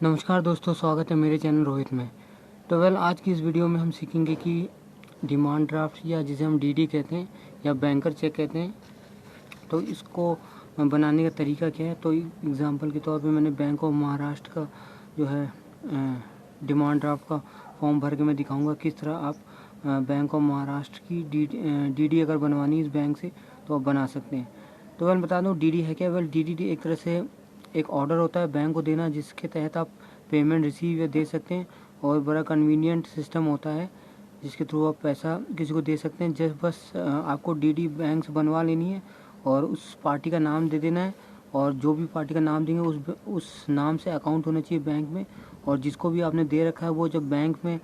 नमस्कार दोस्तों, स्वागत है मेरे चैनल रोहित में। तो आज की इस वीडियो में हम सीखेंगे कि डिमांड ड्राफ्ट या जिसे हम डीडी कहते हैं या बैंकर चेक कहते हैं, तो इसको बनाने का तरीका क्या है। तो एग्जांपल के तौर पे मैंने बैंक ऑफ महाराष्ट्र का जो है डिमांड ड्राफ्ट का फॉर्म भर के मैं दिखाऊंगा किस तरह आप बैंक ऑफ महाराष्ट्र की डीडी अगर बनवानी है इस बैंक से तो आप बना सकते हैं। तो बता दूँ डीडी है क्या। डीडी एक तरह से एक ऑर्डर होता है बैंक को देना, जिसके तहत आप पेमेंट रिसीव या दे सकते हैं, और बड़ा कन्वीनियंट सिस्टम होता है जिसके थ्रू आप पैसा किसी को दे सकते हैं। जस्ट बस आपको डीडी बैंक से बनवा लेनी है और उस पार्टी का नाम दे देना है, और जो भी पार्टी का नाम देंगे उस नाम से अकाउंट होना चाहिए बैंक में। और जिसको भी आपने दे रखा है वो जब बैंक में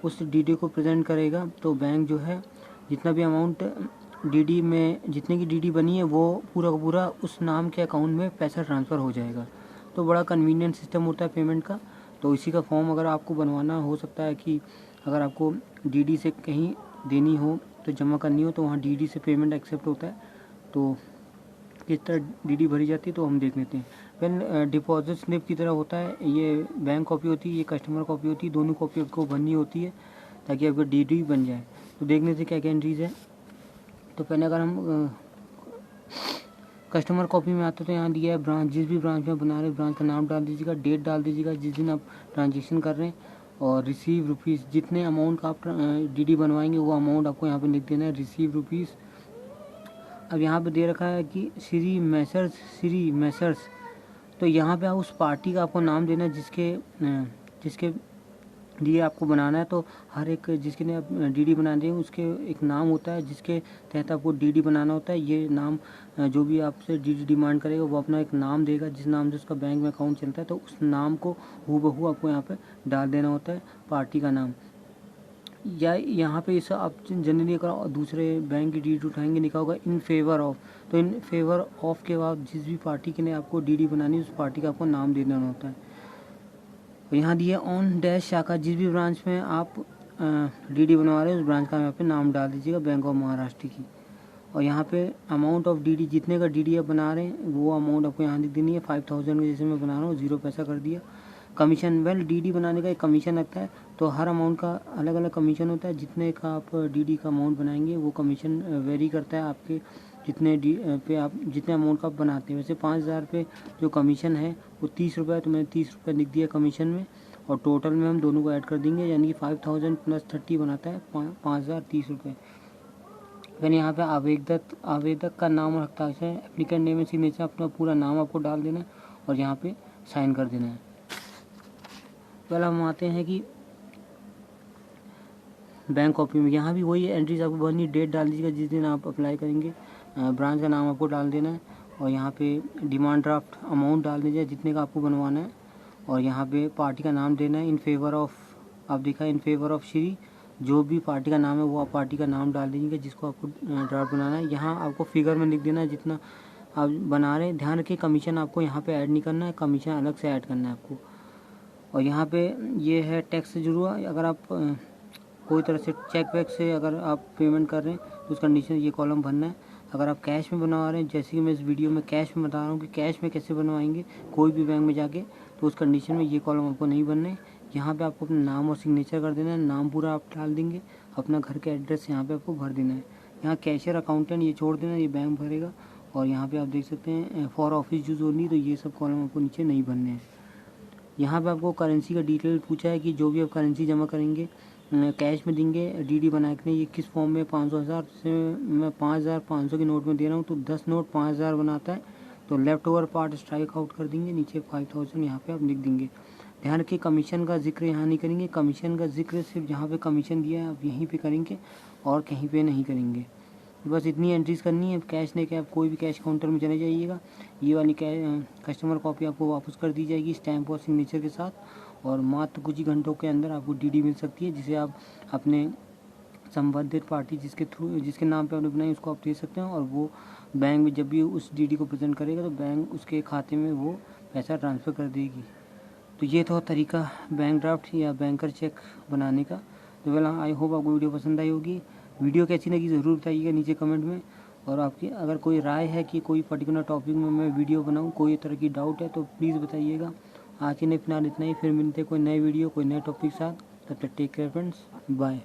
उस डीडी को प्रेजेंट करेगा तो बैंक जो है जितना भी अमाउंट डीडी में जितने की डीडी बनी है वो पूरा का पूरा उस नाम के अकाउंट में पैसा ट्रांसफ़र हो जाएगा। तो बड़ा कन्वीनियंट सिस्टम होता है पेमेंट का। तो इसी का फॉर्म अगर आपको बनवाना हो सकता है कि अगर आपको डीडी से कहीं देनी हो तो जमा करनी हो तो वहाँ डीडी से पेमेंट एक्सेप्ट होता है। तो किस तरह डीडी भरी जाती है तो हम देख लेते हैं। डिपॉजिट स्लिप की तरह होता है, ये बैंक कॉपी होती है, ये कस्टमर कॉपी होती है, दोनों कॉपी आपको भरनी होती है ताकि आपका डीडी बन जाए। तो देख लेते हैं क्या क्या एंट्रीज है। तो पहले अगर हम कस्टमर कॉपी में आते तो यहाँ दिया है ब्रांच, जिस भी ब्रांच में बना रहे ब्रांच का नाम डाल दीजिएगा, डेट डाल दीजिएगा जिस दिन आप ट्रांजेक्शन कर रहे हैं, और रिसीव रुपीज़ जितने अमाउंट का आप डीडी बनवाएंगे वो अमाउंट आपको यहाँ पे लिख देना है, रिसीव रुपीज़। अब यहाँ पे दे रखा है कि श्री मैसर्स, तो यहाँ पे आप उस पार्टी का आपको नाम देना है जिसके लिए आपको बनाना है। तो हर एक जिसके लिए आप डीडी बना रहे हैं उसके एक नाम होता है जिसके तहत आपको डीडी बनाना होता है। ये नाम जो भी आपसे डीडी डिमांड करेगा वो अपना एक नाम देगा जिस नाम से उसका बैंक में अकाउंट चलता है। तो उस नाम को हूबहू आपको यहाँ पे डाल देना होता है, पार्टी का नाम। या यहाँ पे इस आप जनरली अगर दूसरे बैंक की डीडी उठाएंगे लिखा होगा इन फेवर ऑफ, तो इन फेवर ऑफ के बाद जिस भी पार्टी के लिए आपको डीडी बनानी है उस पार्टी का आपको नाम दे देना होता है। यहाँ दिए ऑन डैश शाखा, जिस भी ब्रांच में आप डीडी बनवा रहे हैं उस ब्रांच का यहाँ पे नाम डाल दीजिएगा बैंक ऑफ महाराष्ट्र की। और यहाँ पे अमाउंट ऑफ डीडी, जितने का डीडी आप बना रहे हैं वो अमाउंट आपको यहाँ लिख देनी है। 5000 का जैसे मैं बना रहा हूँ 0 पैसा कर दिया। कमीशन, डीडी बनाने का एक कमीशन लगता है, तो हर अमाउंट का अलग अलग कमीशन होता है। जितने का आप डीडी का अमाउंट बनाएंगे वो कमीशन वेरी करता है आपके जितने पे आप जितने अमाउंट का आप बनाते हैं। वैसे 5000 पे जो कमीशन है वो 30 रुपये है, तो मैंने 30 रुपये लिख दिया कमीशन में, और टोटल में हम दोनों को ऐड कर देंगे, यानी कि 5000 + 30 बनाता है 5030 रुपये। फिर यहाँ पे आवेदक का नाम और हस्ताक्षर, एप्लीकेंट नेम एंड सिग्नेचर, अपना पूरा नाम आपको डाल देना है और यहाँ पे साइन कर देना है। पहले हम आते हैं कि बैंक कॉपी में, यहाँ भी वही एंट्रीज आपको भरनी, डेट डाल दीजिएगा जिस दिन आप अप्लाई करेंगे, ब्रांच का नाम आपको डाल देना है, और यहाँ पे डिमांड ड्राफ्ट अमाउंट डाल दीजिए जितने का आपको बनवाना है, और यहाँ पे पार्टी का नाम देना है। इन फेवर ऑफ, आप देखा इन फेवर ऑफ श्री, जो भी पार्टी का नाम है वो आप पार्टी का नाम डाल दीजिएगा जिसको आपको ड्राफ्ट बनाना है। यहाँ आपको फिगर में लिख देना है जितना आप बना रहे हैं। ध्यान रखिए कमीशन आपको यहाँ पे ऐड नहीं करना है, कमीशन अलग से ऐड करना है आपको। और यहाँ पे ये है टैक्स से जुड़ा, अगर आप कोई तरह से चेक वैक से अगर आप पेमेंट कर रहे हैं तो उस कंडीशन ये कॉलम भरना है। अगर आप कैश में बनवा रहे हैं, जैसे कि मैं इस वीडियो में कैश में बता रहा हूँ कि कैश में कैसे बनवाएंगे कोई भी बैंक में जाके, तो उस कंडीशन में ये कॉलम आपको नहीं भरने हैं। यहाँ पे आपको अपना नाम और सिग्नेचर कर देना है, नाम पूरा आप डाल देंगे, अपना घर का एड्रेस यहाँ पे आपको भर देना है। यहाँ कैशियर अकाउंटेंट ये छोड़ देना, ये बैंक भरेगा। और यहाँ पे आप देख सकते हैं फॉर ऑफिस यूज ओनली, तो ये सब कॉलम आपको नीचे नहीं भरने हैं। यहाँ पे आपको करेंसी का डिटेल पूछा है कि जो भी आप करेंसी जमा करेंगे कैश में देंगे डीडी बना के, ये किस फॉर्म में 500,000 से मैं 5500 के नोट में दे रहा हूँ, तो 10 नोट 5000 बनाता है, तो left over part strike out कर देंगे, नीचे 5000 यहाँ पे आप लिख देंगे। ध्यान रखिए कमीशन का जिक्र यहाँ नहीं करेंगे, कमीशन का जिक्र सिर्फ जहाँ पे कमीशन दिया है आप यहीं पे करेंगे और कहीं पे नहीं करेंगे। बस इतनी एंट्रीज करनी है। कैश लेके आप कोई भी कैश काउंटर में चले जाइएगा, ये वाली कस्टमर कॉपी आपको वापस कर दी जाएगी स्टैंप और सिग्नेचर के साथ, और मात्र कुछ ही घंटों के अंदर आपको डीडी मिल सकती है, जिसे आप अपने संबंधित पार्टी जिसके नाम पे आपने बनाई उसको आप दे सकते हैं। और वो बैंक में जब भी उस डीडी को प्रेजेंट करेगा तो बैंक उसके खाते में वो पैसा ट्रांसफ़र कर देगी। तो ये था तरीका बैंक ड्राफ्ट या बैंकर चेक बनाने का। तो आई होप आपको वीडियो पसंद आई होगी। वीडियो कैसी लगी ज़रूर बताइएगा नीचे कमेंट में, और आपकी अगर कोई राय है कि कोई पर्टिकुलर टॉपिक में मैं वीडियो बनाऊं, कोई तरह की डाउट है तो प्लीज़ बताइएगा। आज के लिए फिलहाल इतना ही, फिर मिलते हैं कोई नए वीडियो कोई नए टॉपिक के साथ। तब तक टेक केयर फ्रेंड्स, बाय।